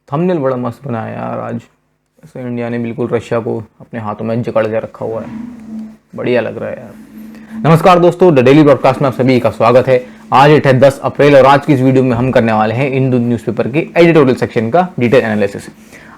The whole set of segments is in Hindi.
थंबनेल बड़ा मस्त बनाया यार आज। ऐसे इंडिया ने बिल्कुल रशिया को अपने हाथों में जकड़ के रखा हुआ है, बढ़िया लग रहा है यार। नमस्कार दोस्तों, द डेली ब्रॉडकास्ट में आप सभी का स्वागत है। आज डेट है 10 अप्रैल और आज की इस वीडियो में हम करने वाले हैं हिंदू न्यूज़पेपर के एडिटोरियल सेक्शन का डिटेल एनालिसिस।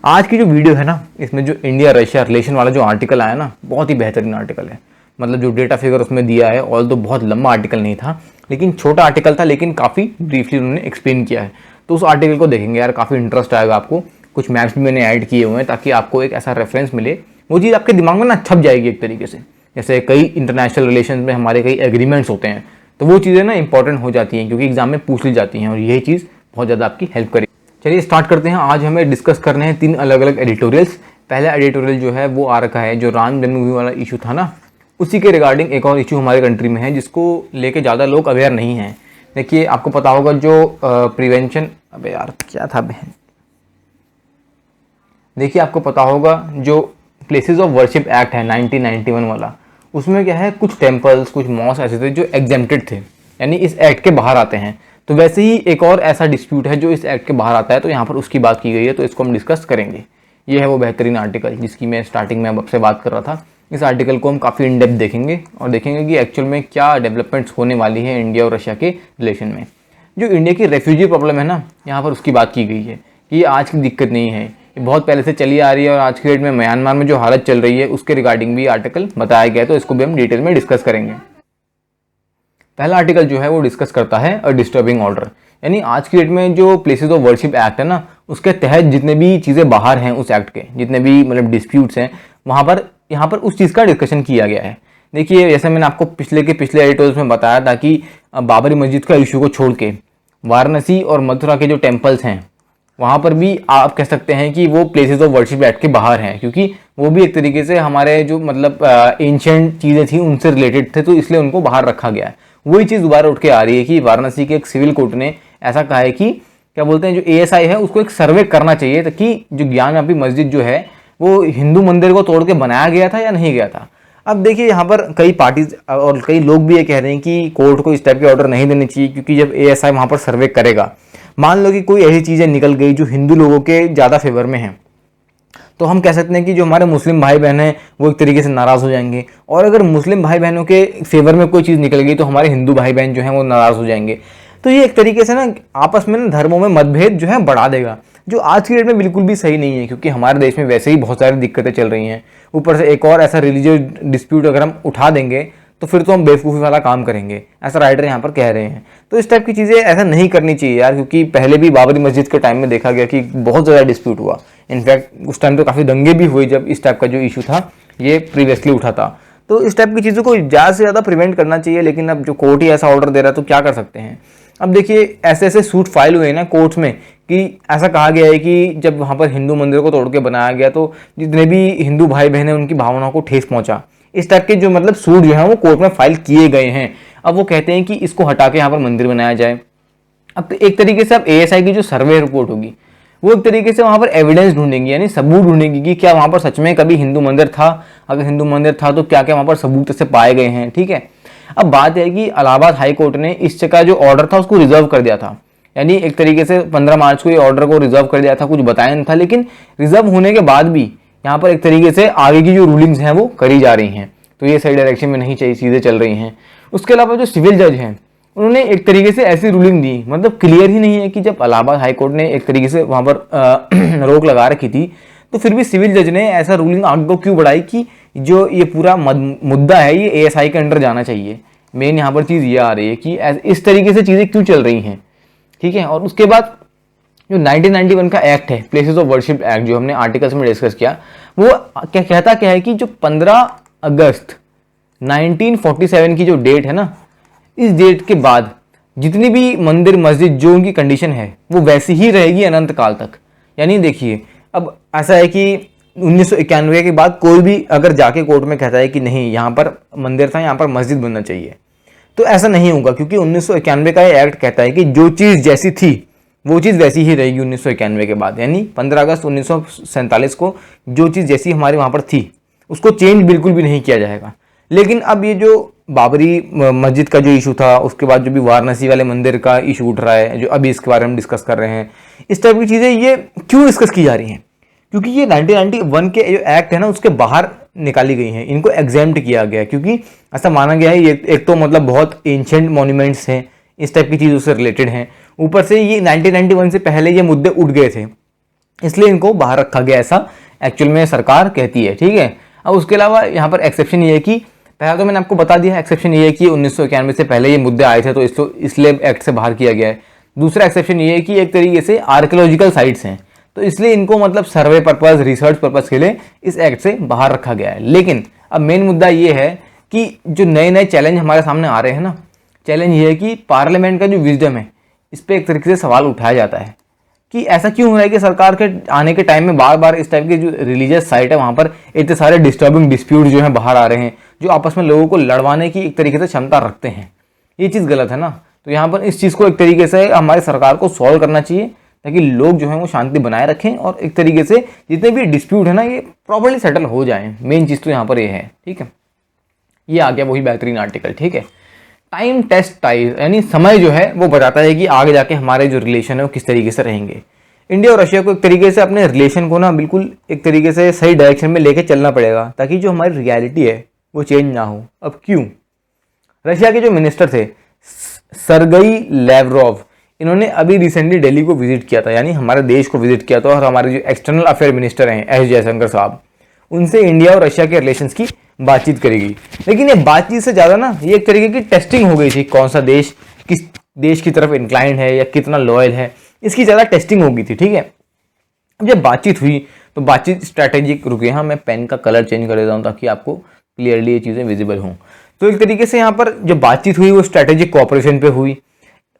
आज की जो वीडियो है ना, इसमें जो इंडिया रशिया रिलेशन वाला जो आर्टिकल आया ना, बहुत ही बेहतरीन आर्टिकल है। मतलब जो डेटा फिगर उसमें दिया है, ऑल तो बहुत लंबा आर्टिकल नहीं था, लेकिन छोटा आर्टिकल था, लेकिन काफ़ी ब्रीफली उन्होंने एक्सप्लेन किया है। तो उस आर्टिकल को देखेंगे यार, काफ़ी इंटरेस्ट आएगा आपको। कुछ मैप्स भी मैंने ऐड किए हुए हैं ताकि आपको एक ऐसा रेफरेंस मिले, वो चीज़ आपके दिमाग में ना छप जाएगी एक तरीके से। जैसे कई इंटरनेशनल रिलेशन में हमारे कई एग्रीमेंट्स होते हैं, तो वो चीज़ें ना इंपॉर्टेंट हो जाती हैं क्योंकि एग्जाम में पूछ ली जाती हैं, और यही चीज़ बहुत ज़्यादा आपकी हेल्प करेगी। चलिए स्टार्ट करते हैं। आज हमें डिस्कस करने हैं 3 अलग अलग एडिटोरियल्स। पहला एडिटोरियल जो है वो आ रखा है, जो राम जन्मभूमि वाला इशू था ना, उसी के रिगार्डिंग एक और इशू हमारे कंट्री में है जिसको लेके ज़्यादा लोग अवेयर नहीं हैं। देखिए, आपको पता होगा जो प्रिवेंशन, अबे यार क्या था बहन, देखिए आपको पता होगा जो प्लेसेस ऑफ वर्शिप एक्ट है 1991 वाला, उसमें क्या है, कुछ टेम्पल्स, कुछ मॉस्क ऐसे थे जो एग्जेम्प्टेड थे, यानी इस एक्ट के बाहर आते हैं। तो वैसे ही एक और ऐसा डिस्प्यूट है जो इस एक्ट के बाहर आता है, तो यहाँ पर उसकी बात की गई है, तो इसको हम डिस्कस करेंगे। ये है वो बेहतरीन आर्टिकल जिसकी मैं स्टार्टिंग में आपसे बात कर रहा था। इस आर्टिकल को हम काफ़ी इन डेप्थ देखेंगे और देखेंगे कि एक्चुअल में क्या डेवलपमेंट्स होने वाली है इंडिया और रशिया के रिलेशन में। जो इंडिया की रेफ्यूजी प्रॉब्लम है ना, यहाँ पर उसकी बात की गई है कि ये आज की दिक्कत नहीं है, ये बहुत पहले से चली आ रही है, और आज के डेट में म्यांमार में जो हालत चल रही है उसके रिगार्डिंग भी आर्टिकल बताया गया है, तो इसको भी हम डिटेल में डिस्कस करेंगे। पहला आर्टिकल जो है वो डिस्कस करता है अ डिस्टर्बिंग ऑर्डर, यानी आज की डेट में जो प्लेसेस ऑफ वर्शिप एक्ट है ना, उसके तहत जितने भी चीज़ें बाहर हैं उस एक्ट के, जितने भी मतलब डिस्प्यूट्स हैं, वहाँ पर यहाँ पर उस चीज़ का डिस्कशन किया गया है। देखिए, जैसे मैंने आपको पिछले एडिटोरियल्स में बताया था कि बाबरी मस्जिद का इशू को छोड़ के वाराणसी और मथुरा के जो टेम्पल्स हैं वहाँ पर भी आप कह सकते हैं कि वो प्लेसेस ऑफ वर्शिप एक्ट के बाहर हैं, क्योंकि वो भी एक तरीके से हमारे जो मतलब एंशिएंट चीज़ें थी उनसे रिलेटेड थे, तो इसलिए उनको बाहर रखा गया है। वही चीज़ दोबारा उठ के आ रही है कि वाराणसी के एक सिविल कोर्ट ने ऐसा कहा है कि क्या बोलते हैं, जो ASI है उसको एक सर्वे करना चाहिए ताकि जो ज्ञानवापी मस्जिद जो है वो हिंदू मंदिर को तोड़ के बनाया गया था या नहीं गया था। अब देखिए, यहाँ पर कई पार्टीज और कई लोग भी ये कह रहे हैं कि कोर्ट को इस टाइप के ऑर्डर नहीं देने चाहिए, क्योंकि जब ASI वहाँ पर सर्वे करेगा, मान लो कि कोई ऐसी चीज़ें निकल गई जो हिंदू लोगों के ज़्यादा फेवर में हैं, तो हम कह सकते हैं कि जो हमारे मुस्लिम भाई बहन हैं वो एक तरीके से नाराज़ हो जाएंगे, और अगर मुस्लिम भाई बहनों के फेवर में कोई चीज़ निकल गई तो हमारे हिंदू भाई बहन जो हैं वो नाराज़ हो जाएंगे। तो ये एक तरीके से ना आपस में ना धर्मों में मतभेद जो है बढ़ा देगा, जो आज की डेट में बिल्कुल भी सही नहीं है, क्योंकि हमारे देश में वैसे ही बहुत सारी दिक्कतें चल रही हैं। ऊपर से एक और ऐसा रिलीजियस डिस्प्यूट अगर हम उठा देंगे तो फिर तो हम बेवकूफ़ी वाला काम करेंगे, ऐसा राइटर यहाँ पर कह रहे हैं। तो इस टाइप की चीज़ें ऐसा नहीं करनी चाहिए यार, क्योंकि पहले भी बाबरी मस्जिद के टाइम में देखा गया कि बहुत ज़्यादा डिस्प्यूट हुआ। इनफैक्ट उस टाइम तो काफ़ी दंगे भी हुए जब इस टाइप का जो इशू था ये प्रीवियसली उठा था। तो इस टाइप की चीज़ों को ज़्यादा से ज़्यादा प्रिवेंट करना चाहिए, लेकिन अब जो कोर्ट ही ऐसा ऑर्डर दे रहा है तो क्या कर सकते हैं। अब देखिए, ऐसे ऐसे सूट फाइल हुए ना कोर्ट्स में कि ऐसा कहा गया है कि जब वहाँ पर हिंदू मंदिर को तोड़ के बनाया गया तो जितने भी हिंदू भाई बहन हैं उनकी भावनाओं को ठेस पहुंचा। इस टाइप के जो मतलब सूट जो है वो कोर्ट में फाइल किए गए हैं। अब वो कहते हैं कि इसको हटा के यहाँ पर मंदिर बनाया जाए। अब तो एक तरीके से अब ASI की जो सर्वे रिपोर्ट होगी वो एक तरीके से वहाँ पर एविडेंस ढूंढेंगी, यानी सबूत ढूंढेंगी कि क्या वहाँ पर सच में कभी हिंदू मंदिर था, अगर हिंदू मंदिर था तो क्या क्या वहाँ पर सबूत से पाए गए हैं। ठीक है, अब बात है कि इलाहाबाद हाई कोर्ट ने इस का जो ऑर्डर था उसको रिजर्व कर दिया था, यानी एक तरीके से 15 मार्च को ये ऑर्डर को रिजर्व कर दिया था, कुछ बताया नहीं था, लेकिन रिजर्व होने के बाद भी यहाँ पर एक तरीके से आगे की जो रूलिंग्स हैं वो करी जा रही हैं, तो ये सही डायरेक्शन में नहीं चाहिए, चीज़ें चल रही हैं। उसके अलावा जो सिविल जज हैं उन्होंने एक तरीके से ऐसी रूलिंग दी, मतलब क्लियर ही नहीं है कि जब इलाहाबाद हाई कोर्ट ने एक तरीके से वहाँ पर रोक लगा रखी थी, तो फिर भी सिविल जज ने ऐसा रूलिंग आगे को क्यों बढ़ाई कि जो ये पूरा मुद्दा है ये ASI के अंडर जाना चाहिए। मेन यहाँ पर चीज़ ये आ रही है कि इस तरीके से चीज़ें क्यों चल रही हैं। ठीक है, और उसके बाद जो 1991 का एक्ट है, प्लेसेस ऑफ वर्शिप एक्ट, जो हमने आर्टिकल्स में डिस्कस किया, वो क्या कहता क्या है कि जो 15 अगस्त 1947 की जो डेट है ना, इस डेट के बाद जितनी भी मंदिर मस्जिद जो उनकी कंडीशन है वो वैसी ही रहेगी अनंत काल तक। यानी देखिए, अब ऐसा है कि 1991 के बाद कोई भी अगर जाके कोर्ट में कहता है कि नहीं यहाँ पर मंदिर था, यहाँ पर मस्जिद बनना चाहिए, तो ऐसा नहीं होगा, क्योंकि 1991 का ये एक्ट कहता है कि जो चीज़ जैसी थी वो चीज़ वैसी ही रहेगी 1991 के बाद। यानी 15 अगस्त 1947 को जो चीज़ जैसी हमारे वहाँ पर थी उसको चेंज बिल्कुल भी नहीं किया जाएगा। लेकिन अब ये जो बाबरी मस्जिद का जो इशू था, उसके बाद जो भी वाराणसी वाले मंदिर का इशू उठ रहा है, जो अभी इसके बारे में डिस्कस कर रहे हैं, इस टाइप की चीज़ें ये क्यों डिस्कस की जा रही हैं? क्योंकि ये 1991 के जो एक्ट है ना उसके बाहर निकाली गई हैं, इनको एग्जेम्प्ट किया गया है, क्योंकि ऐसा माना गया है ये एक तो मतलब बहुत एंशिएंट मॉन्यूमेंट्स हैं, इस टाइप की चीज़ों से रिलेटेड हैं, ऊपर से ये 1991 से पहले ये मुद्दे उठ गए थे, इसलिए इनको बाहर रखा गया, ऐसा एक्चुअल में सरकार कहती है। ठीक है, अब उसके अलावा यहाँ पर एक्सेप्शन ये है कि पहला तो मैंने आपको बता दिया, एक्सेप्शन ये है कि 1991 से पहले ये मुद्दे आए थे तो इसलिए एक्ट से बाहर किया गया है। दूसरा एक्सेप्शन ये है कि एक तरीके से आर्कियोलॉजिकल साइट्स हैं तो इसलिए इनको मतलब सर्वे पर्पस, रिसर्च पर्पस के लिए इस एक्ट से बाहर रखा गया है। लेकिन अब मेन मुद्दा ये है कि जो नए नए चैलेंज हमारे सामने आ रहे हैं ना, चैलेंज ये है कि पार्लियामेंट का जो विजडम है इस पर एक तरीके से सवाल उठाया जाता है कि ऐसा क्यों हो रहा है कि सरकार के आने के टाइम में बार बार इस टाइप के जो रिलीजियस साइट है वहाँ पर इतने सारे डिस्टर्बिंग डिस्प्यूट जो हैं बाहर आ रहे हैं, जो आपस में लोगों को लड़वाने की एक तरीके से क्षमता रखते हैं। ये चीज़ गलत है ना, तो यहाँ पर इस चीज़ को एक तरीके से हमारी सरकार को सॉल्व करना चाहिए ताकि लोग जो हैं वो शांति बनाए रखें और एक तरीके से जितने भी डिस्प्यूट है ना ये प्रॉपर्ली सेटल हो जाएं। मेन चीज़ तो यहाँ पर ये है। ठीक है, ये आ गया वही बेहतरीन आर्टिकल। ठीक है, टाइम टेस्ट टाइज यानी समय जो है वो बताता है कि आगे जाके हमारे जो रिलेशन है वो किस तरीके से रहेंगे। इंडिया और रशिया को एक तरीके से अपने रिलेशन को ना बिल्कुल एक तरीके से सही डायरेक्शन में लेके चलना पड़ेगा ताकि जो हमारी रियलिटी है वो चेंज ना हो। अब क्यों? रशिया के जो मिनिस्टर थे सरगई लैवरोव, इन्होंने अभी रिसेंटली दिल्ली को विजिट किया था, यानी हमारे देश को विजिट किया था, और हमारे जो एक्सटर्नल अफेयर मिनिस्टर हैं एस जयशंकर साहब, उनसे इंडिया और रशिया के रिलेशंस की बातचीत करी गई। लेकिन ये बातचीत से ज़्यादा ना ये एक तरीके की टेस्टिंग हो गई थी, कौन सा देश किस देश की तरफ इंक्लाइंड है या कितना लॉयल है, इसकी ज़्यादा टेस्टिंग हो गई थी। ठीक है, अब जब बातचीत हुई तो बातचीत स्ट्रैटेजिक रुकी। हाँ, मैं पेन का कलर चेंज कर देता हूँ ताकि आपको क्लियरली ये चीज़ें विजिबल हों। तो एक तरीके से यहाँ पर जो बातचीत हुई वो स्ट्रैटेजिक कोऑपरेशन पे हुई।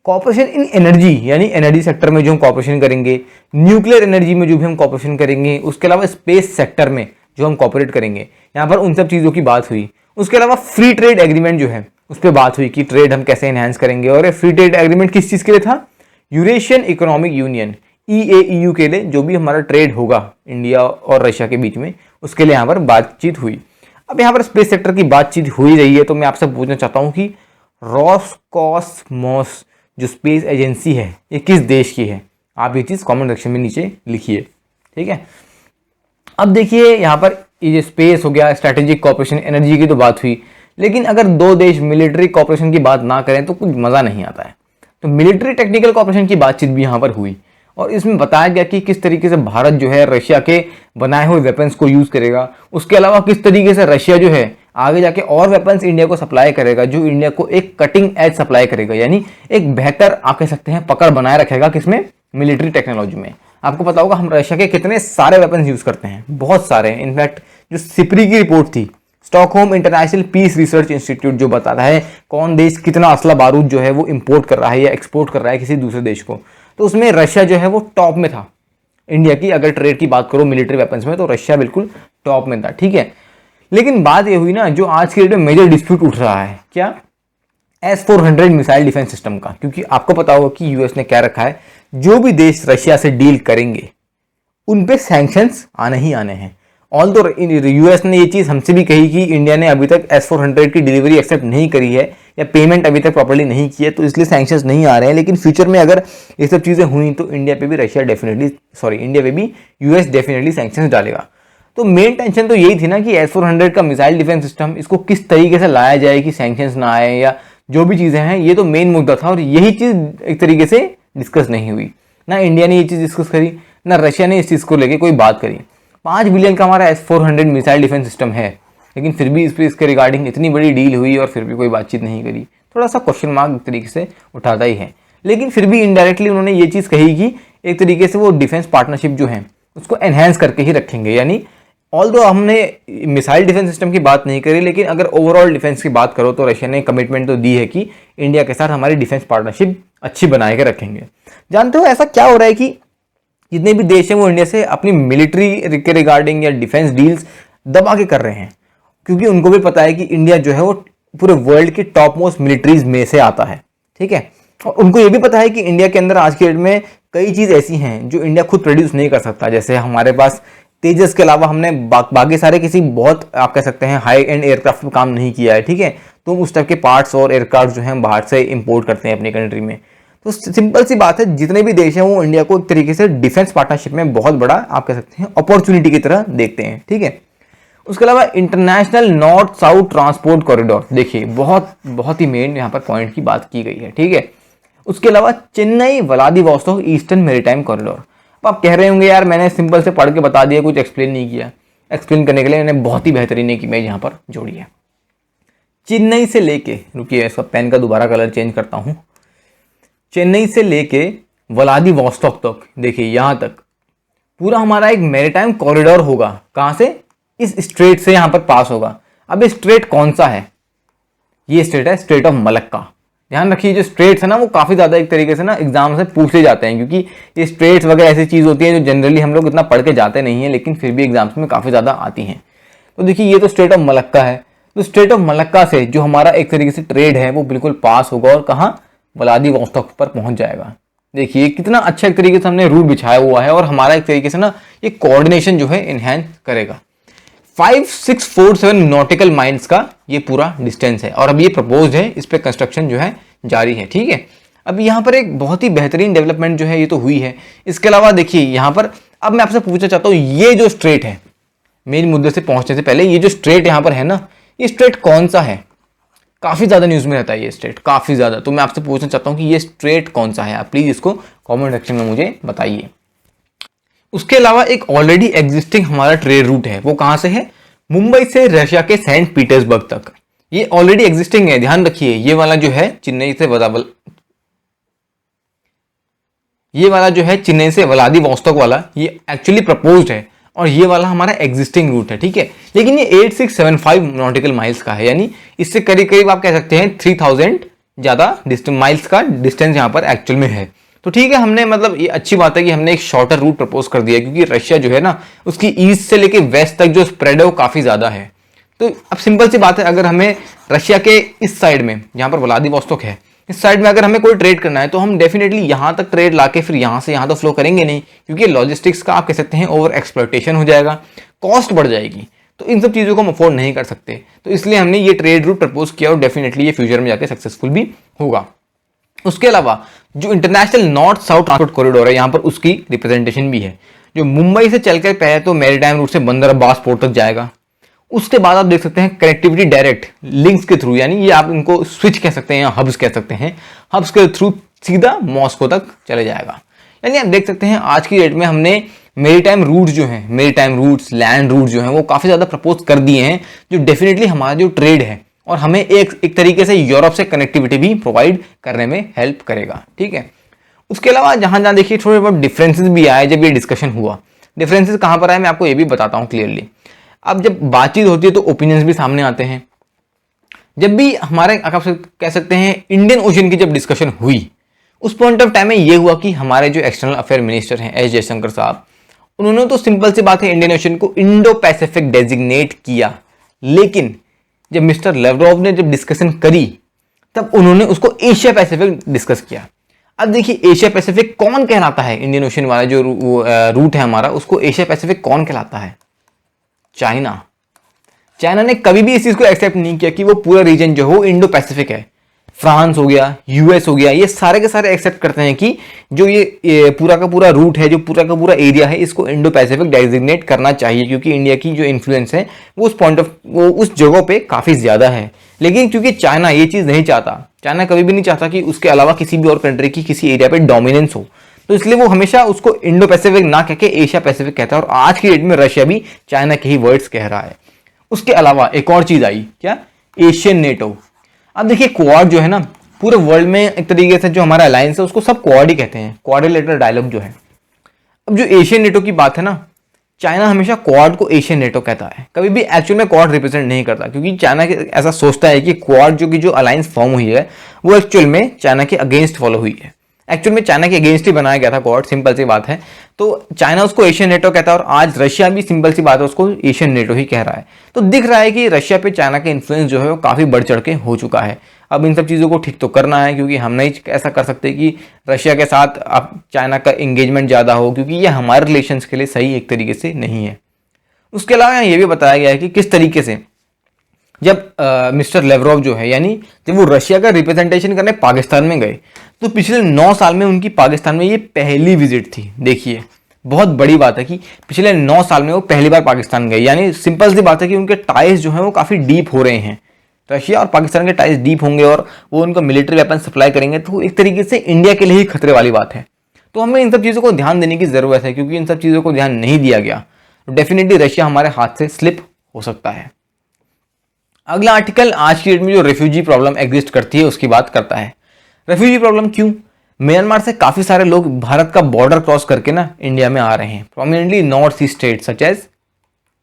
कॉपरेशन इन एनर्जी, यानी एनर्जी सेक्टर में जो हम कॉपरेशन करेंगे, न्यूक्लियर एनर्जी में जो भी हम कॉपरेशन करेंगे, उसके अलावा स्पेस सेक्टर में जो हम कॉपरेट करेंगे, यहाँ पर उन सब चीज़ों की बात हुई। उसके अलावा फ्री ट्रेड एग्रीमेंट जो है उस पर बात हुई कि ट्रेड हम कैसे एनहांस करेंगे। और ये फ्री ट्रेड एग्रीमेंट किस चीज़ के लिए था? यूरेशियन इकोनॉमिक यूनियन EAEU के लिए, जो भी हमारा ट्रेड होगा इंडिया और रशिया के बीच में, उसके लिए यहाँ पर बातचीत हुई। अब यहाँ पर स्पेस सेक्टर की बातचीत हुई रही है तो मैं आपसे पूछना चाहता हूँ कि रोसकॉसमोस जो स्पेस एजेंसी है ये किस देश की है? आप ये चीज़ कमेंट सेक्शन में नीचे लिखिए। ठीक है, अब देखिए यहाँ पर ये जो स्पेस हो गया, स्ट्रैटेजिक कॉपरेशन, एनर्जी की तो बात हुई, लेकिन अगर दो देश मिलिट्री कॉपरेशन की बात ना करें तो कुछ मज़ा नहीं आता है। तो मिलिट्री टेक्निकल कॉपरेशन की बातचीत भी यहाँ पर हुई और इसमें बताया गया कि किस तरीके से भारत जो है रशिया के बनाए हुए वेपन्स को यूज़ करेगा। उसके अलावा किस तरीके से रशिया जो है आगे जाके और वेपन्स इंडिया को सप्लाई करेगा, जो इंडिया को एक कटिंग एज सप्लाई करेगा, यानी एक बेहतर आप कह सकते हैं पकड़ बनाए रखेगा किसमें? मिलिट्री टेक्नोलॉजी में। आपको पता होगा हम रशिया के कितने सारे वेपन्स यूज़ करते हैं, बहुत सारे। इनफैक्ट जो सिप्री की रिपोर्ट थी, Stockholm International Peace Research Institute, जो बताता है कौन देश कितना असला बारूद जो है वो इंपोर्ट कर रहा है या एक्सपोर्ट कर रहा है किसी दूसरे देश को, तो उसमें रशिया जो है वो टॉप में था। इंडिया की अगर ट्रेड की बात करो मिलिट्री वेपन्स में तो रशिया बिल्कुल टॉप में था। ठीक है, लेकिन बात ये हुई ना, जो आज के डेट में मेजर डिस्प्यूट उठ रहा है, क्या? S-400 मिसाइल डिफेंस सिस्टम का। क्योंकि आपको पता होगा कि यूएस ने क्या रखा है, जो भी देश रशिया से डील करेंगे उन पे सैंक्शंस आने ही आने हैं। ऑल तो यूएस ने ये चीज़ हमसे भी कही कि इंडिया ने अभी तक S-400 की डिलीवरी एक्सेप्ट नहीं करी है या पेमेंट अभी तक प्रॉपर्ली नहीं की है, तो इसलिए सैंक्शंस नहीं आ रहे हैं। लेकिन फ्यूचर में अगर ये सब चीज़ें हुई तो इंडिया पे भी यूएस डेफिनेटली सैंक्शंस डालेगा। तो मेन टेंशन तो यही थी ना कि S-400 का मिसाइल डिफेंस सिस्टम, इसको किस तरीके से लाया जाए कि सैंक्शंस ना आए या जो भी चीज़ें हैं, ये तो मेन मुद्दा था। और यही चीज़ एक तरीके से डिस्कस नहीं हुई, ना इंडिया ने ये चीज़ डिस्कस करी, ना रशिया ने इस चीज़ को लेके कोई बात करी। 5 बिलियन का हमारा S-400 मिसाइल डिफेंस सिस्टम है, लेकिन फिर भी इस पर इसके रिगार्डिंग इतनी बड़ी डील हुई और फिर भी कोई बातचीत नहीं करी, थोड़ा सा क्वेश्चन मार्क एक तरीके से उठाता ही है। लेकिन फिर भी इनडायरेक्टली उन्होंने ये चीज़ कही कि एक तरीके से वो डिफेंस पार्टनरशिप जो है उसको एनहेंस करके ही रखेंगे। यानी ऑल्दो हमने मिसाइल डिफेंस सिस्टम की बात नहीं करी, लेकिन अगर ओवरऑल डिफेंस की बात करो तो रशिया ने कमिटमेंट तो दी है कि इंडिया के साथ हमारी डिफेंस पार्टनरशिप अच्छी बना के रखेंगे। जानते हो ऐसा क्या हो रहा है कि जितने भी देश हैं वो इंडिया से अपनी मिलिट्री के रिगार्डिंग या डिफेंस डील्स दबा के कर रहे हैं, क्योंकि उनको भी पता है कि इंडिया जो है वो पूरे वर्ल्ड की टॉप मोस्ट मिलिट्रीज में से आता है। ठीक है, और उनको ये भी पता है कि इंडिया के अंदर आज के डेट में कई चीज़ ऐसी हैं जो इंडिया खुद प्रोड्यूस नहीं कर सकता। जैसे हमारे पास तेजस के अलावा हमने बाकी सारे किसी बहुत आप कह सकते हैं हाई एंड एयरक्राफ्ट में काम नहीं किया है। ठीक है, तो उस टाइप के पार्ट्स और एयरक्राफ्ट जो हैं बाहर से इंपोर्ट करते हैं अपनी कंट्री में। तो सिंपल सी बात है, जितने भी देश हैं वो इंडिया को एक तरीके से डिफेंस पार्टनरशिप में बहुत बड़ा आप कह सकते हैं अपॉर्चुनिटी की तरह देखते हैं, ठीक है। उसके अलावा international north south transport corridor, देखिए बहुत ही मेन यहाँ पर पॉइंट की बात की गई है, ठीक है। उसके अलावा Chennai Vladivostok eastern maritime corridor. अब आप कह रहे होंगे यार मैंने सिंपल से पढ़ के बता दिया, कुछ एक्सप्लेन नहीं किया। एक्सप्लेन करने के लिए मैंने बहुत ही बेहतरीन एक इमेज यहाँ पर जोड़ी है। चेन्नई से लेके, रुकिए इसका पेन का दोबारा कलर चेंज करता हूँ, चेन्नई से लेके व्लादिवोस्तोक तक, देखिए यहाँ तक पूरा हमारा एक मैरीटाइम कॉरिडोर होगा। कहाँ से? इस स्ट्रेट से यहाँ पर पास होगा। अब ये स्ट्रेट कौन सा है? ये स्ट्रेट है स्ट्रेट ऑफ मलक्का। ध्यान रखिए, जो स्ट्रेट्स है ना वो काफ़ी ज़्यादा एक तरीके से ना एग्जाम से पूछ ले जाते हैं, क्योंकि ये स्ट्रेट्स वगैरह ऐसी चीज़ होती है जो जनरली हम लोग इतना पढ़ के जाते नहीं है, लेकिन फिर भी एग्जाम्स में काफ़ी ज़्यादा आती हैं। तो देखिए ये तो स्ट्रेट ऑफ मलक्का है। तो स्ट्रेट ऑफ मलक्का से जो हमारा एक तरीके से ट्रेड है वो बिल्कुल पास होगा और कहाँ? व्लादिवोस्तोक पर पहुंच जाएगा। देखिए कितना अच्छा एक तरीके से हमने रूट बिछाया हुआ है और हमारा एक तरीके से ना ये कोऑर्डिनेशन जो है इनहेंस करेगा। 5647 नॉटिकल माइल्स का ये पूरा डिस्टेंस है और अब ये प्रपोज्ड है, इस पे कंस्ट्रक्शन जो है जारी है, ठीक है। अब यहाँ पर एक बहुत ही बेहतरीन डेवलपमेंट जो है ये तो हुई है। इसके अलावा देखिए यहाँ पर अब मैं आपसे पूछना चाहता हूँ, ये जो स्ट्रेट है, मेन मुद्दे से पहुंचने से पहले ये जो स्ट्रेट यहाँ पर है ना, ये स्ट्रेट कौन सा है? काफ़ी ज़्यादा न्यूज़ में रहता है ये स्ट्रेट, काफ़ी ज़्यादा। तो मैं आपसे पूछना चाहता हूँ कि ये स्ट्रेट कौन सा है, आप प्लीज़ इसको कमेंट सेक्शन में मुझे बताइए। उसके अलावा एक ऑलरेडी एग्जिस्टिंग हमारा ट्रेड रूट है, वो कहाँ से है? मुंबई से रशिया के सेंट पीटर्सबर्ग तक। ये ऑलरेडी एग्जिस्टिंग है, ध्यान रखिए। ये वाला जो है चेन्नई से व्लादिवोस्तोक वाला, ये एक्चुअली प्रपोज्ड है और ये वाला हमारा एग्जिस्टिंग रूट है, ठीक है। लेकिन ये 8675 नॉटिकल माइल्स का है, यानी इससे करीब करीब आप कह सकते हैं 3000 ज़्यादा माइल्स का डिस्टेंस यहाँ पर एक्चुअल में है। तो ठीक है, हमने मतलब ये अच्छी बात है कि हमने एक शॉर्टर रूट प्रपोज कर दिया, क्योंकि रशिया जो है ना उसकी ईस्ट से लेके वेस्ट तक जो स्प्रेड है वो काफ़ी ज़्यादा है। तो अब सिंपल सी बात है, अगर हमें रशिया के इस साइड में जहाँ पर व्लादिवोस्तोक है, इस साइड में अगर हमें कोई ट्रेड करना है तो हम डेफिनेटली यहाँ तक ट्रेड लाके फिर यहाँ से यहाँ तो फ्लो करेंगे नहीं, क्योंकि लॉजिस्टिक्स का आप कह सकते हैं ओवर एक्सप्लॉयटेशन हो जाएगा, कॉस्ट बढ़ जाएगी। तो इन सब चीज़ों को हम अफोर्ड नहीं कर सकते, तो इसलिए हमने ये ट्रेड रूट प्रपोज किया और डेफिनेटली ये फ्यूचर में जाके सक्सेसफुल भी होगा। उसके अलावा जो international north south transport corridor है यहाँ पर उसकी रिप्रेजेंटेशन भी है, जो मुंबई से चलकर पहले तो मैरीटाइम रूट से बंदर अब्बास पोर्ट तक जाएगा। उसके बाद आप देख सकते हैं कनेक्टिविटी डायरेक्ट लिंक्स के थ्रू, यानी ये आप इनको स्विच कह सकते हैं या हब्स कह सकते हैं, हब्स के थ्रू सीधा मॉस्को तक चले जाएगा। यानी आप देख सकते हैं आज की डेट में हमने मेरीटाइम रूट जो है, मेरीटाइम रूट्स, लैंड रूट जो है वो काफ़ी ज़्यादा प्रपोज कर दिए हैं, जो डेफिनेटली हमारा जो ट्रेड है और हमें एक तरीके से यूरोप से कनेक्टिविटी भी प्रोवाइड करने में हेल्प करेगा, ठीक है। उसके अलावा जहाँ जहाँ देखिए थोड़े बहुत डिफरेंसेस भी आए जब ये डिस्कशन हुआ। डिफरेंसेस कहाँ पर आए मैं आपको ये भी बताता हूँ क्लियरली। अब जब बातचीत होती है तो ओपिनियंस भी सामने आते हैं। जब भी हमारे आप कह सकते हैं इंडियन ओशन की जब डिस्कशन हुई, उस पॉइंट ऑफ टाइम में ये हुआ कि हमारे जो एक्सटर्नल अफेयर मिनिस्टर हैं एस जयशंकर साहब, उन्होंने तो सिंपल सी बात है इंडियन ओशन को इंडो पैसिफिक डेजिग्नेट किया, लेकिन जब मिस्टर लेवरोव ने जब डिस्कशन करी तब उन्होंने उसको एशिया पैसिफिक डिस्कस किया। अब देखिए एशिया पैसिफिक कौन कहलाता है? इंडियन ओशन वाला जो रूट है हमारा, उसको एशिया पैसिफिक कौन कहलाता है? चाइना। चाइना ने कभी भी इस चीज को एक्सेप्ट नहीं किया कि वो पूरा रीजन जो हो इंडो पैसिफिक है। फ्रांस हो गया, यूएस हो गया, ये सारे के सारे एक्सेप्ट करते हैं कि जो ये पूरा का पूरा रूट है, जो पूरा का पूरा एरिया है, इसको इंडो पैसिफिक डेजिग्नेट करना चाहिए, क्योंकि इंडिया की जो इन्फ्लुएंस है वो उस जगह पे काफ़ी ज़्यादा है। लेकिन क्योंकि चाइना ये चीज़ नहीं चाहता, चाइना कभी भी नहीं चाहता कि उसके अलावा किसी भी और कंट्री की किसी एरिया पे डोमिनेंस हो, तो इसलिए वो हमेशा उसको इंडो पैसिफिक ना कह के एशिया पैसिफिक कहता है। और आज की डेट में रशिया भी चाइना के ही वर्ड्स कह रहा है। उसके अलावा एक और चीज़ आई, क्या? Asian NATO. अब देखिए क्वाड जो है ना, पूरे वर्ल्ड में एक तरीके से जो हमारा अलायंस है उसको सब क्वाड ही कहते हैं, क्वाड्रिलेटरल डायलॉग जो है। अब जो एशियन नेटो की बात है ना, चाइना हमेशा क्वाड को एशियन नेटो कहता है, कभी भी एक्चुअल में क्वाड रिप्रेजेंट नहीं करता, क्योंकि चाइना ऐसा सोचता है कि क्वाड जो की जो अलायंस फॉर्म हुई है वो एक्चुअल में चाइना के अगेंस्ट फॉलो हुई है। एक्चुअल में चाइना के अगेंस्ट ही बनाया गया था क्वाड, सिंपल सी बात है। तो चाइना उसको एशियन नेटो कहता है और आज रशिया भी सिंपल सी बात है उसको एशियन नेटो ही कह रहा है। तो दिख रहा है कि रशिया पे चाइना का इन्फ्लुएंस जो है वो काफ़ी बढ़ चढ़ के हो चुका है। अब इन सब चीज़ों को ठीक तो करना है, क्योंकि हम नहीं ऐसा कर सकते कि रशिया के साथ अब चाइना का इंगेजमेंट ज़्यादा हो, क्योंकि ये हमारे रिलेशंस के लिए सही एक तरीके से नहीं है। उसके अलावा ये भी बताया गया है कि किस तरीके से जब मिस्टर लेवरोव जो है, यानी जब वो रशिया का रिप्रेजेंटेशन करने पाकिस्तान में गए, तो पिछले 9 साल में उनकी पाकिस्तान में ये पहली विजिट थी। देखिए बहुत बड़ी बात है कि पिछले 9 साल में वो पहली बार पाकिस्तान गए, यानी सिंपल सी बात है कि उनके टाइज जो हैं वो काफ़ी डीप हो रहे हैं। रशिया और पाकिस्तान के टाइज डीप होंगे और वो उनको मिलिट्री वेपन सप्लाई करेंगे, तो एक तरीके से इंडिया के लिए ही खतरे वाली बात है। तो हमें इन सब चीज़ों को ध्यान देने की ज़रूरत है, क्योंकि इन सब चीज़ों को ध्यान नहीं दिया गया तो डेफिनेटली रशिया हमारे हाथ से स्लिप हो सकता है। अगला आर्टिकल आज की डेट में जो रेफ्यूजी प्रॉब्लम एग्जिस्ट करती है उसकी बात करता है। रेफ्यूजी प्रॉब्लम क्यों? म्यांमार से काफ़ी सारे लोग भारत का बॉर्डर क्रॉस करके ना इंडिया में आ रहे हैं, prominently north east state such as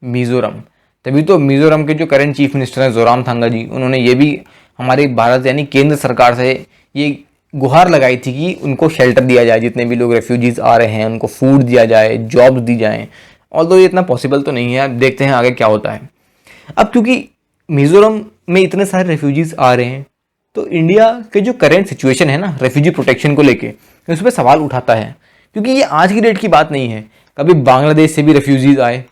Mizoram. तभी तो मिजोरम के जो करंट चीफ मिनिस्टर हैं जोरामथंगा जी, उन्होंने ये भी हमारे भारत यानी केंद्र सरकार से ये गुहार लगाई थी कि उनको शेल्टर दिया जाए, जितने भी लोग रेफ्यूजीज आ रहे हैं उनको फूड दिया जाए, जॉब्स दी जाएं। ऑल्दो ये इतना पॉसिबल तो नहीं है, अब देखते हैं आगे क्या होता है। अब क्योंकि मिजोरम में इतने सारे रेफ्यूजीज आ रहे हैं तो इंडिया के जो करेंट सिचुएशन है ना रेफ्यूजी प्रोटेक्शन को लेके, उस पर सवाल उठाता है, क्योंकि ये आज की डेट की बात नहीं है। कभी बांग्लादेश से भी रेफ्यूजीज आए,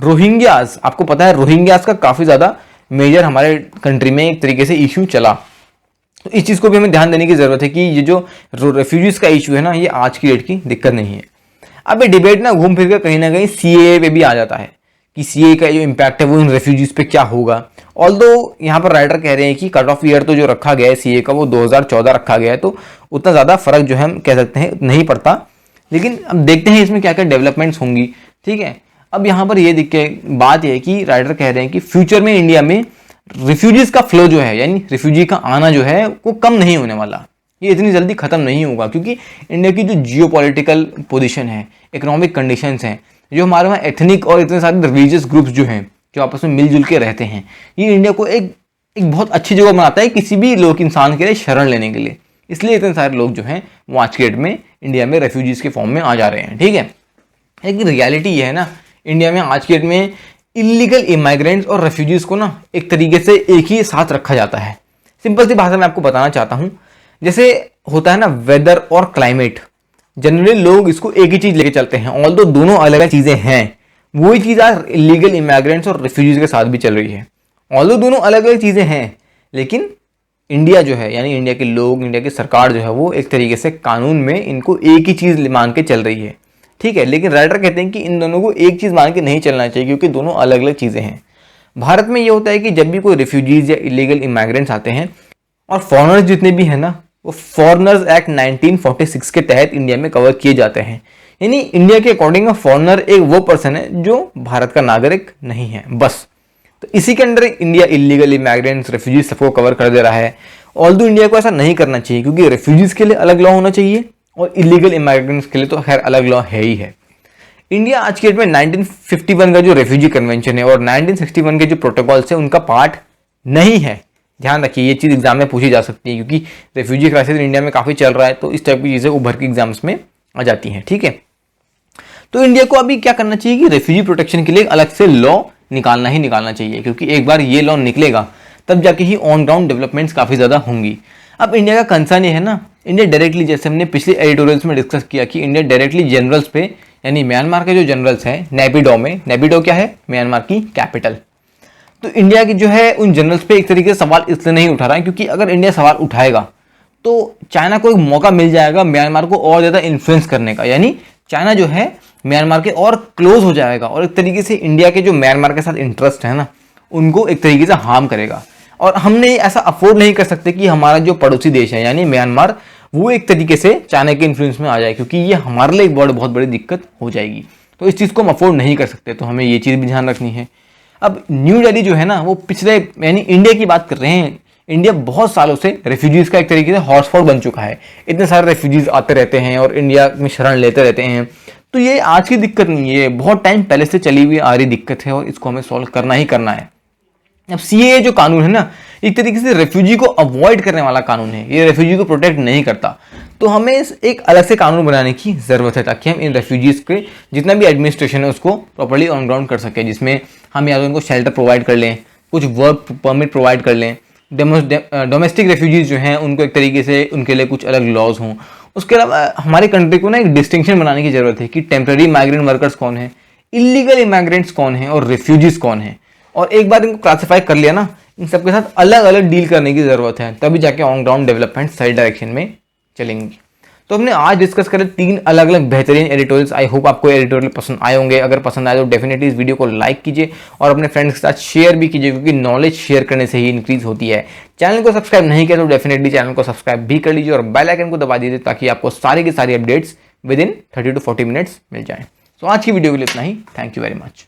रोहिंग्यास, आपको पता है रोहिंग्यास का काफ़ी ज़्यादा मेजर हमारे कंट्री में एक तरीके से इशू चला। तो इस चीज़ को भी हमें ध्यान देने की ज़रूरत है कि ये जो रेफ्यूजीज का इशू है ना, ये आज की डेट की दिक्कत नहीं है। अब ये डिबेट ना घूम फिर कर कहीं ना कहीं सीएए पे भी आ जाता है कि सीएए का जो इम्पैक्ट है वो इन रेफ्यूजीज पे क्या होगा। ऑल्दो यहाँ पर राइटर कह रहे हैं कि कट ऑफ ईयर तो जो रखा गया है सीएए का वो 2014 रखा गया है, तो उतना ज़्यादा फर्क जो है हम कह सकते हैं नहीं पड़ता। लेकिन अब देखते हैं इसमें क्या क्या डेवलपमेंट्स होंगी। ठीक है, अब यहाँ पर ये बात यह है कि राइटर कह रहे हैं कि फ्यूचर में इंडिया में रिफ्यूजीज का फ्लो जो है, यानी रिफ्यूजी का आना जो है वो कम नहीं होने वाला, ये इतनी जल्दी खत्म नहीं होगा, क्योंकि इंडिया की जो जियोपॉलिटिकल पोजीशन है, इकोनॉमिक कंडीशंस हैं, जो हमारे वहाँ एथनिक और इतने सारे रिलीजियस ग्रुप्स जो हैं जो आपस में मिलजुल के रहते हैं, ये इंडिया को एक बहुत अच्छी जगह बनाता है किसी भी लोग इंसान के लिए शरण लेने के लिए। इसलिए इतने सारे लोग जो हैं वो आज के डेट में इंडिया में रेफ्यूजीज के फॉर्म में आ जा रहे हैं। ठीक है, लेकिन रियलिटी ये है ना, इंडिया में आज के डेट में इलीगल इमाइग्रेंट्स और रेफ्यूजीज को ना एक तरीके से एक ही साथ रखा जाता है। सिंपल सी भाषा में आपको बताना चाहता हूँ, जैसे होता है ना वेदर और क्लाइमेट, जनरली लोग इसको एक ही चीज़ लेके चलते हैं, ऑल्दो दोनों अलग अलग चीज़ें हैं। वही चीज़ आज इलीगल इमाइग्रेंट्स और रेफ्यूजीज के साथ भी चल रही है। ऑल्दो दोनों अलग अलग चीज़ें हैं, लेकिन इंडिया जो है यानी इंडिया के लोग, इंडिया की सरकार जो है वो एक तरीके से कानून में इनको एक ही चीज़ मान के चल रही है। ठीक है, लेकिन राइटर कहते हैं कि इन दोनों को एक चीज़ मान के नहीं चलना चाहिए, क्योंकि दोनों अलग अलग चीज़ें हैं। भारत में ये होता है कि जब भी कोई रिफ्यूजीज या इलीगल इमाइग्रेंट्स आते हैं और फॉरेनर्स जितने भी हैं ना, वो फॉरेनर्स एक्ट 1946 के तहत इंडिया में कवर किए जाते हैं। यानी इंडिया के अकॉर्डिंग फॉरेनर एक वो पर्सन है जो भारत का नागरिक नहीं है, बस। तो इसी के अंडर इंडिया इलीगल इमाइग्रेंट्स, रेफ्यूजीज सबको कवर कर दे रहा है। ऑल्दो इंडिया को ऐसा नहीं करना चाहिए, क्योंकि रेफ्यूजीज के लिए अलग लॉ होना चाहिए और इलीगल इमाइग्रेंट्स के लिए तो खैर अलग लॉ है ही है। इंडिया आज के डेट में 1951 का जो रेफ्यूजी कन्वेंशन है और 1961 के जो प्रोटोकॉल्स है उनका पार्ट नहीं है। ध्यान रखिए, ये चीज़ एग्जाम में पूछी जा सकती है, क्योंकि रेफ्यूजी क्राइसिस इंडिया में काफ़ी चल रहा है, तो इस टाइप की चीज़ें उभर के एग्जाम्स में आ जाती हैं। ठीक है, तो इंडिया को अभी क्या करना चाहिए कि रेफ्यूजी प्रोटेक्शन के लिए अलग से लॉ निकालना ही निकालना चाहिए, क्योंकि एक बार ये लॉ निकलेगा तब जाके ही ऑन ग्राउंड डेवलपमेंट्स काफ़ी ज़्यादा होंगी। अब इंडिया का कंसर्न ये है ना, इंडिया डायरेक्टली, जैसे हमने पिछले एडिटोरियल्स में डिस्कस किया कि इंडिया डायरेक्टली जनरल्स पे, यानी म्यांमार के जो जनरल्स हैं नेपिडो में, नेपिडो क्या है, म्यांमार की कैपिटल, तो इंडिया की जो है उन जनरल्स पे एक तरीके से सवाल इसलिए नहीं उठा रहा है क्योंकि अगर इंडिया सवाल उठाएगा तो चाइना को एक मौका मिल जाएगा म्यांमार को और ज़्यादा इन्फ्लुएंस करने का, यानी चाइना जो है म्यांमार के और क्लोज हो जाएगा और एक तरीके से इंडिया के जो म्यांमार के साथ इंटरेस्ट है ना उनको एक तरीके से हार्म करेगा। और हमने ऐसा अफोर्ड नहीं कर सकते कि हमारा जो पड़ोसी देश है यानी म्यांमार वो एक तरीके से चाइना के इन्फ्लुएंस में आ जाए, क्योंकि ये हमारे लिए एक बहुत बड़ी दिक्कत हो जाएगी। तो इस चीज़ को हम अफोर्ड नहीं कर सकते, तो हमें ये चीज़ भी ध्यान रखनी है। अब न्यू दिल्ली जो है ना वो पिछले, यानी इंडिया की बात कर रहे हैं, इंडिया बहुत सालों से रेफ्यूजीज़ का एक तरीके से हॉटस्पॉट बन चुका है। इतने सारे रेफ्यूजीज़ आते रहते हैं और इंडिया में शरण लेते रहते हैं, तो ये आज की दिक्कत नहीं है, बहुत टाइम पहले से चली हुई आ रही दिक्कत है और इसको हमें सॉल्व करना ही करना है। अब सीएए जो कानून है ना एक तरीके से रेफ्यूजी को अवॉइड करने वाला कानून है, ये रेफ्यूजी को प्रोटेक्ट नहीं करता, तो हमें एक अलग से कानून बनाने की ज़रूरत है ताकि हम इन रेफ्यूजीज़ के जितना भी एडमिनिस्ट्रेशन है उसको प्रॉपर्ली ऑन ग्राउंड कर सकें, जिसमें हम या तो उनको शेल्टर प्रोवाइड कर लें, कुछ वर्क परमिट प्रोवाइड कर लें, डोमेस्टिक रेफ्यूजीज़ जो हैं उनको एक तरीके से उनके लिए कुछ अलग लॉज हों। उसके अलावा हमारी कंट्री को ना एक डिस्टिंक्शन बनाने की ज़रूरत है कि टेम्प्रेरी माइग्रेंट वर्कर्स कौन है, इलीगल इमाइग्रेंट्स कौन है और रेफ्यूजीज़ कौन है, और एक बार इनको क्लासीफाई कर लिया ना इन सबके साथ अलग अलग डील करने की ज़रूरत है, तभी जाके ऑन ग्राउंड डेवलपमेंट सही डायरेक्शन में चलेंगी। तो हमने आज डिस्कस करे 3 अलग अलग बेहतरीन एडिटोरियल्स। आई होप आपको एडिटोरियल पसंद आए होंगे। अगर पसंद आए तो डेफिनेटली इस वीडियो को लाइक कीजिए और अपने फ्रेंड्स के साथ शेयर भी कीजिए, क्योंकि नॉलेज शेयर करने से ही इंक्रीज होती है। चैनल को सब्सक्राइब नहीं किया तो डेफिनेटली चैनल को सब्सक्राइब भी कर लीजिए और बेल आइकन को दबा दीजिए, ताकि आपको सारी की सारी updates within 30 to 40 minutes मिल जाए। तो आज की वीडियो के लिए इतना ही। Thank you very much.